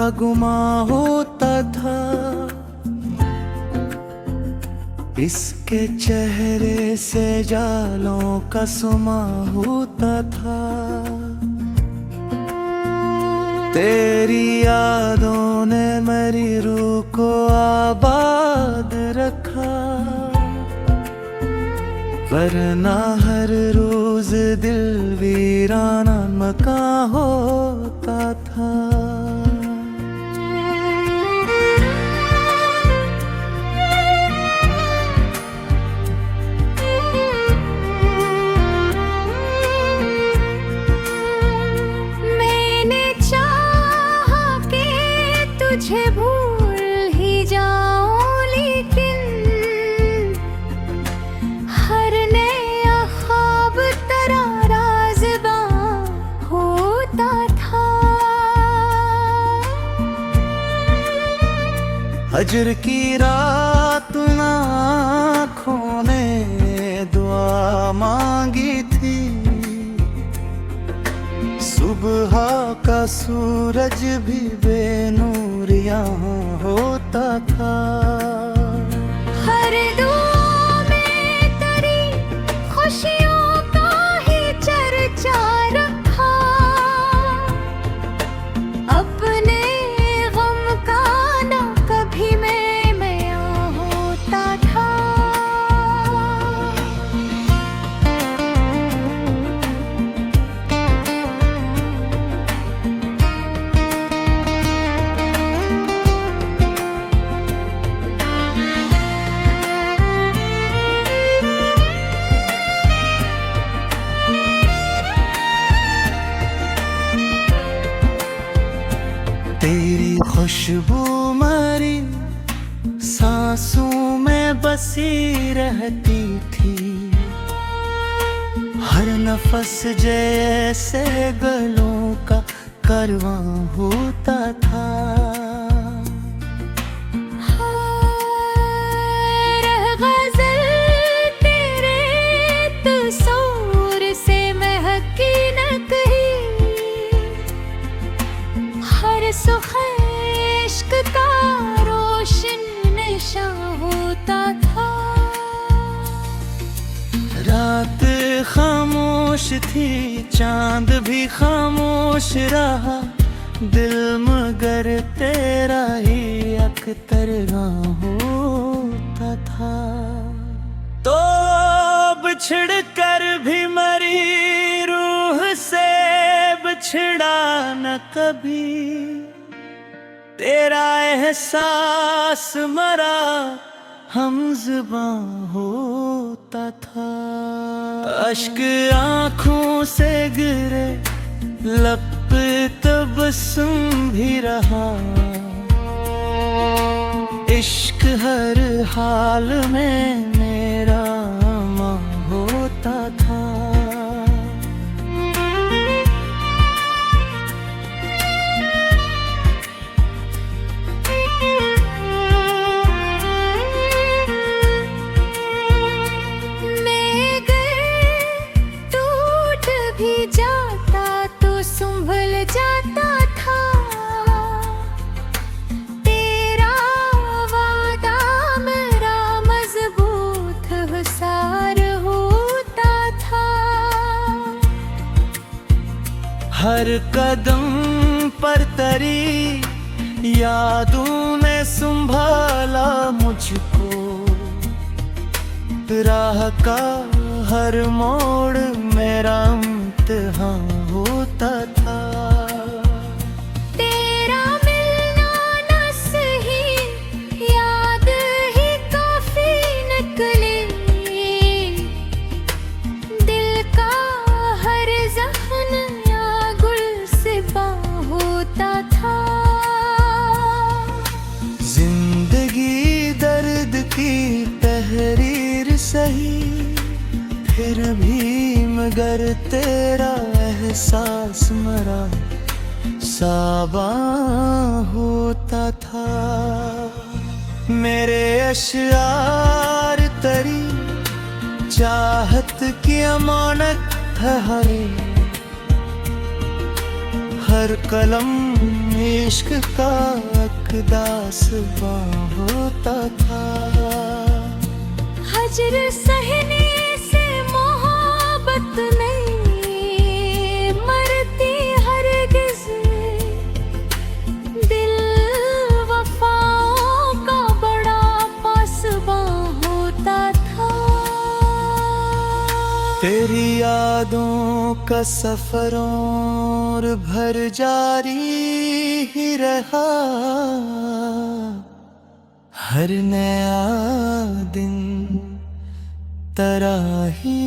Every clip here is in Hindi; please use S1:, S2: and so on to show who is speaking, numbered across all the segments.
S1: का गुमां होता था, इसके चेहरे से जालों का सुमा होता था। तेरी यादों ने मेरी रूह को आबाद रखा, वरना हर रोज दिल वीराना मकान होता था।
S2: तुझे भूल ही जाऊं, लेकिन हर नया ख्वाब तेरा राज़बां होता था।
S1: हजर की रात आँखों ने दुआ मांगी थी, सुबह का सूरज भी बेनूरियां होता था।
S2: हर दुआ में तेरी खुशियों का ही चर्चा रखा, अपने गम का ना कभी मैं होता था।
S1: तेरी खुशबू मरी सांसों में बसी रहती थी, हर नफस जैसे गलों का करवां होता था।
S2: हर गज़ल तेरे तस्वीर से महकी न कहीं, हर सुख़न इश्क का रोशन नशा होता था।
S1: रात खामोश थी, चांद भी खामोश रहा, दिल मगर तेरा ही अख्तर होता था। तो बिछड़ कर भी मरी रूह से बिछड़ा न कभी, तेरा एहसास मरा हमज़बां होता था। अश्क आँखों से गिरे, लब पे तबस्सुम भी रहा, इश्क हर हाल में मेरा मां होता था।
S2: भी जाता तो संभल जाता था, तेरा वादा मेरा मजबूत हुसार होता था।
S1: हर कदम पर तेरी यादों ने संभाला मुझको, राह का हर मोड़ मेरा इम्तिहां होता था।
S2: तेरा मिलना न सही, याद ही काफी निकली, दिल का हर जख्म या गुलसिबां होता था।
S1: जिंदगी दर्द की तहरीर सही, फिर भी मगर तेरा एहसास मरा साबां होता था। मेरे अशआर तरी चाहत की अमानत है, हर कलम इश्क का अकदास होता था।
S2: हजर सहने से मोहब्बत नहीं मरती हरगिज़, दिल वफाओं का बड़ा पासबां होता था।
S1: तेरी यादों का सफर और भर जारी ही रहा, हर नया दिन तरह ही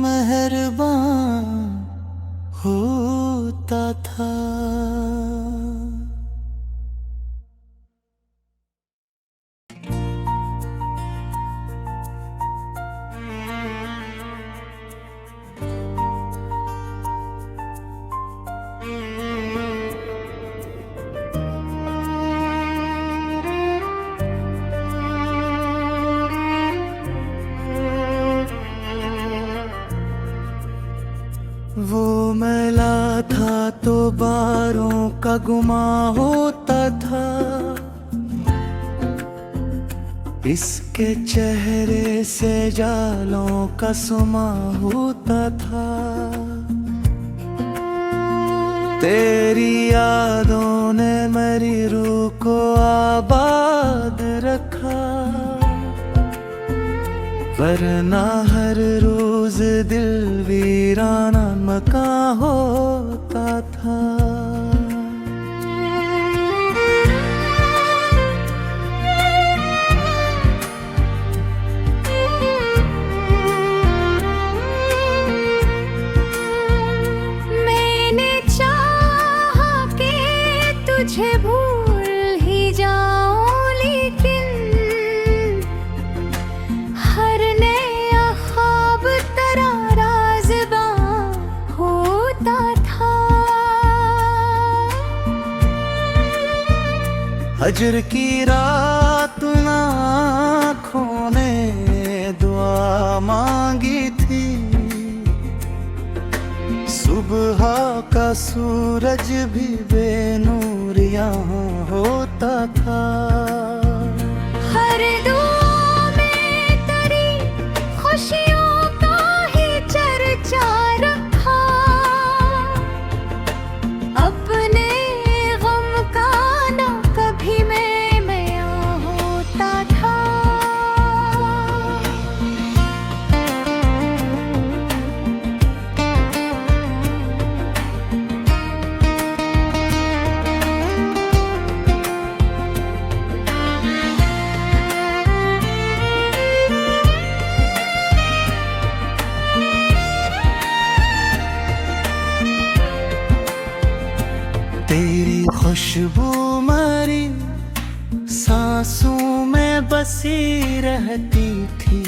S1: मेहरबान होता था। वो मैला था तो बारों का गुमा होता था, इसके चेहरे से जालों का सुमा होता था। तेरी यादों ने मेरी रूह को आबाद रखा, वरना हर रोज दिल वीराना मकान होता था।
S2: मैंने चाहा कि तुझे भूल ही जाऊं, लेकिन हर नया ख्वाब तेरा राज़बां होता था।
S1: हजर की रात आँखों ने दुआ मांगी थी, सुबह का सूरज भी बेनूरियां होता था।
S2: हर दुआ में तेरी खुशियों का ही चर्चा रखा, अपने गम का ना कभी मैं होता था।
S1: तेरी खुशबू मेरी सांसों में बसी रहती थी,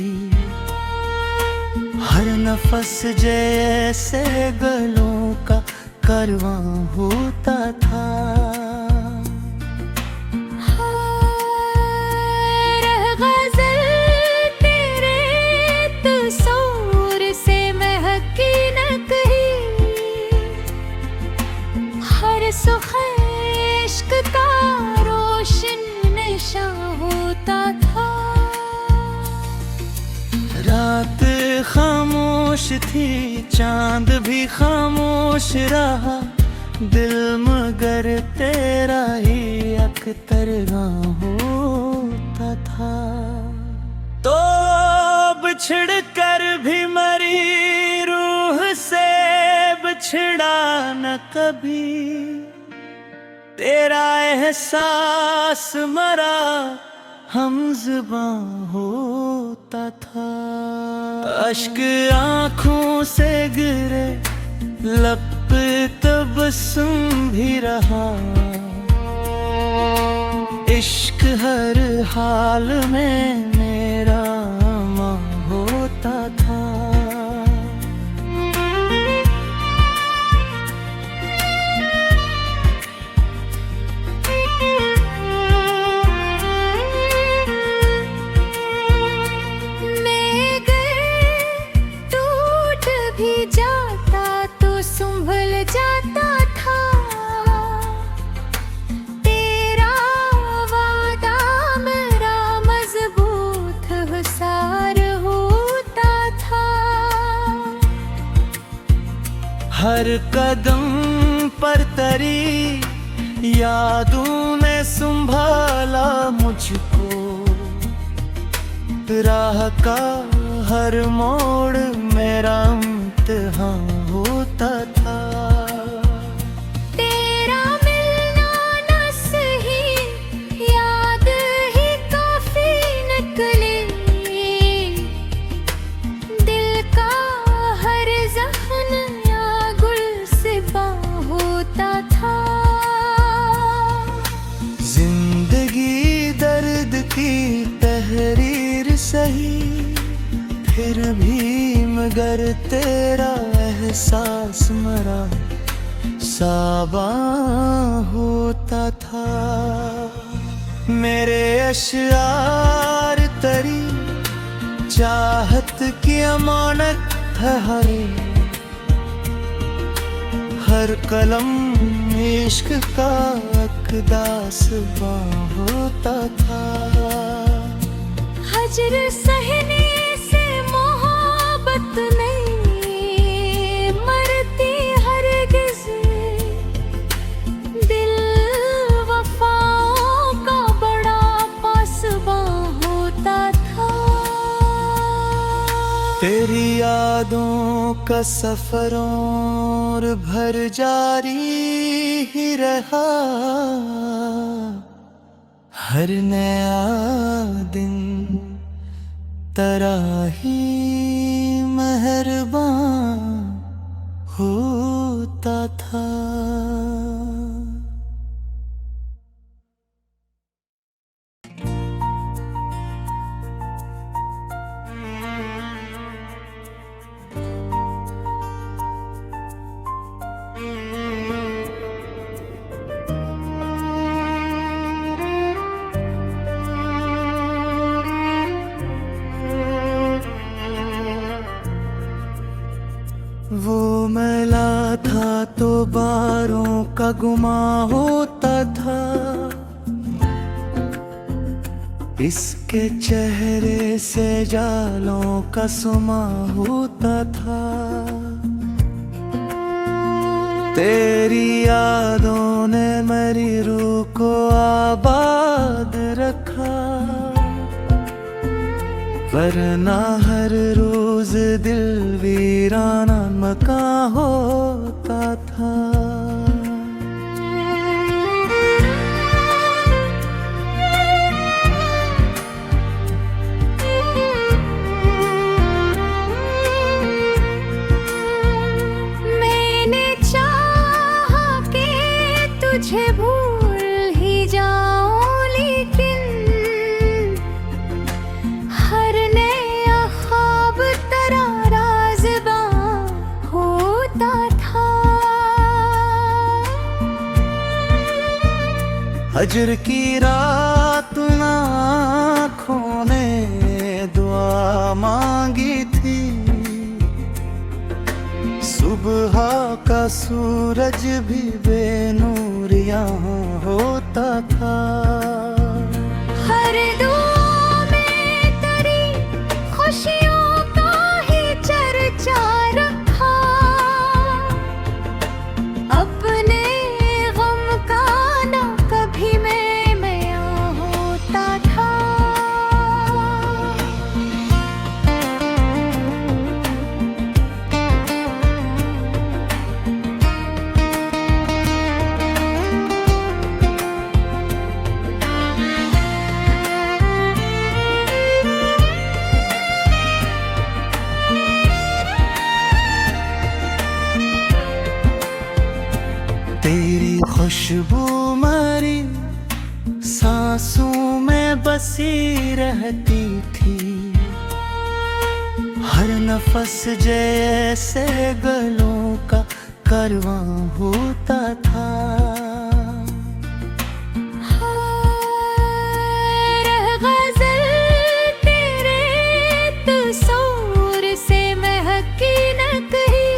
S1: हर नफस जैसे गलों का करवां होता था।
S2: हर गज़ल तेरे तस्वुर से महकी न कहीं, हर सुख़न इश्क का रोशन नशा होता था।
S1: रात खामोश थी, चांद भी खामोश रहा, दिल मगर तेरा ही अख्तर होता था। तो बिछड़ कर भी मरी रूह से बिछड़ा न कभी, तेरा एहसास मरा हमज़बां होता था। अश्क आँखों से गिरे, लब पे तबस्सुम भी रहा, इश्क हर हाल में मेरा मां होता था।
S2: भी जाता तो संभल जाता था,
S1: हर कदम पर तरी यादों ने संभाला मुझको, राह का हर मोड़ मेरा इम्तिहान होता था।
S2: तेरा मिलना न सही, याद ही काफी निकले। दिल का हर जख्म या गुलसिबा होता था।
S1: जिंदगी दर्द की तहरीर सही, फिर भी मगर तेरा एहसास मरा साबा होता था। मेरे अशआर तरी चाहत की अमानत है हर कलम इश्क का अक़दास होता था।
S2: हजर सहने से मोहब्बत नहीं मरती हरगिज़, दिल वफाओं का बड़ा पासबां होता था।
S1: तेरी यादों का सफर और भर जारी ही रहा, हर नया दिन तेरा ही मेहरबान होता था। वो मैला था तो बारों का गुमा होता था, इसके चेहरे से जालों का सुमा होता था। तेरी यादों ने मेरी रूह को आबाद रखा, वरना हर रोज दिल वीराना मकान होता था।
S2: मैंने चाहा कि तुझे भूल ही जाऊं, लेकिन हर नया ख्वाब तेरा राज़बां होता था।
S1: हजर की रात आँखों ने दुआ मांगी थी, सुबह का सूरज भी बेनूरिया होता था।
S2: हर दुआ में तेरी खुशियों का ही चर्चा रखा, अपने गम का ना कभी मैं होता था।
S1: तेरी खुशबू मरी सांसों में बसी रहती थी, हर नफस जैसे गलों का करवां होता था।
S2: हर गज़ल तेरे तस्वुर से महकी न कही,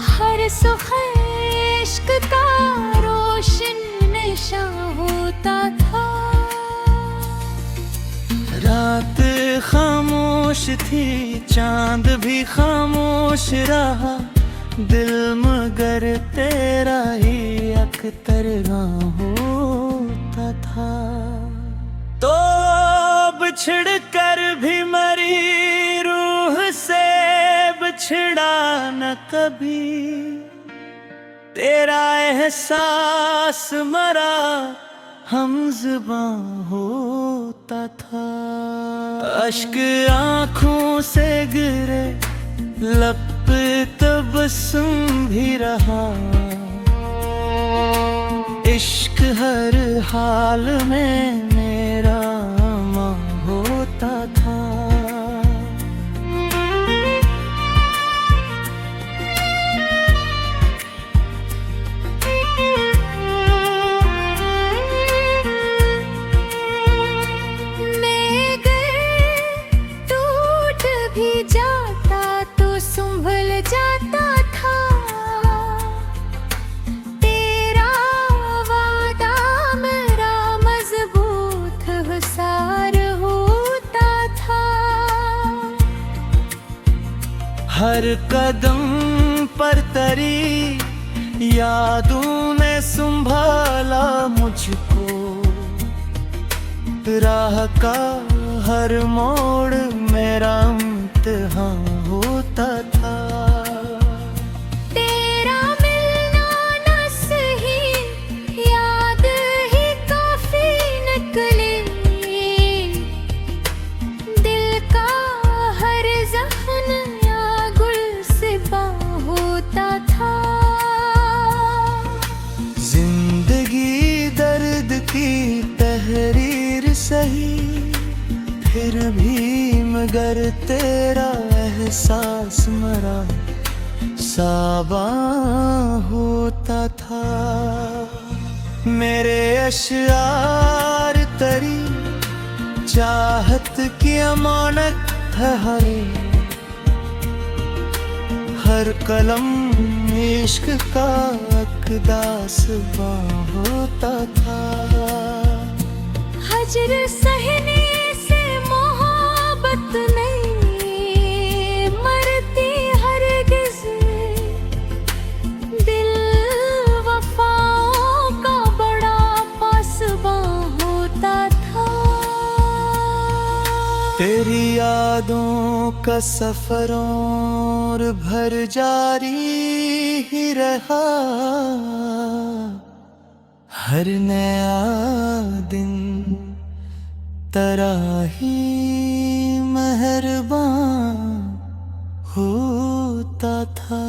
S2: हर सुख़न इश्क का रोशन नशा होता था।
S1: रात खामोश खामोश थी, चांद भी खामोश रहा, दिल मगर तेरा ही अख्तर होता था। तो बिछड़ कर भी मरी रूह से बिछड़ा न कभी, तेरा एहसास मरा हमज़बां होता था। अश्क आँखों से गिरे, लब पे तबस्सुम भी रहा, इश्क हर हाल में मेरा माँ होता था।
S2: मैं अगर टूट भी जाता तो संभल जाता था, तेरा वादा मेरा मजबूत हुसार होता था।
S1: हर कदम पर तरी यादों ने संभाला मुझको, राह का हर मोड़ मेरा इम्तिहान होता था।
S2: तेरा मिलना न सही, याद ही काफी निकले, दिल का हर जख्म या गुलसिबा होता था।
S1: जिंदगी दर्द की तहरीर सही, फिर भी मगर तेरा एहसास मरा साबा होता था। मेरे अशआर तरी चाहत की अमानत है, हर कलम इश्क का अक़दास होता था।
S2: हजर सहने से मोहब्बत नहीं मरती हरगिज़, दिल वफाओं का बड़ा पासबां होता था।
S1: तेरी यादों का सफर और भर जारी ही रहा, हर नया दिन तेरा ही मेहरबान होता था।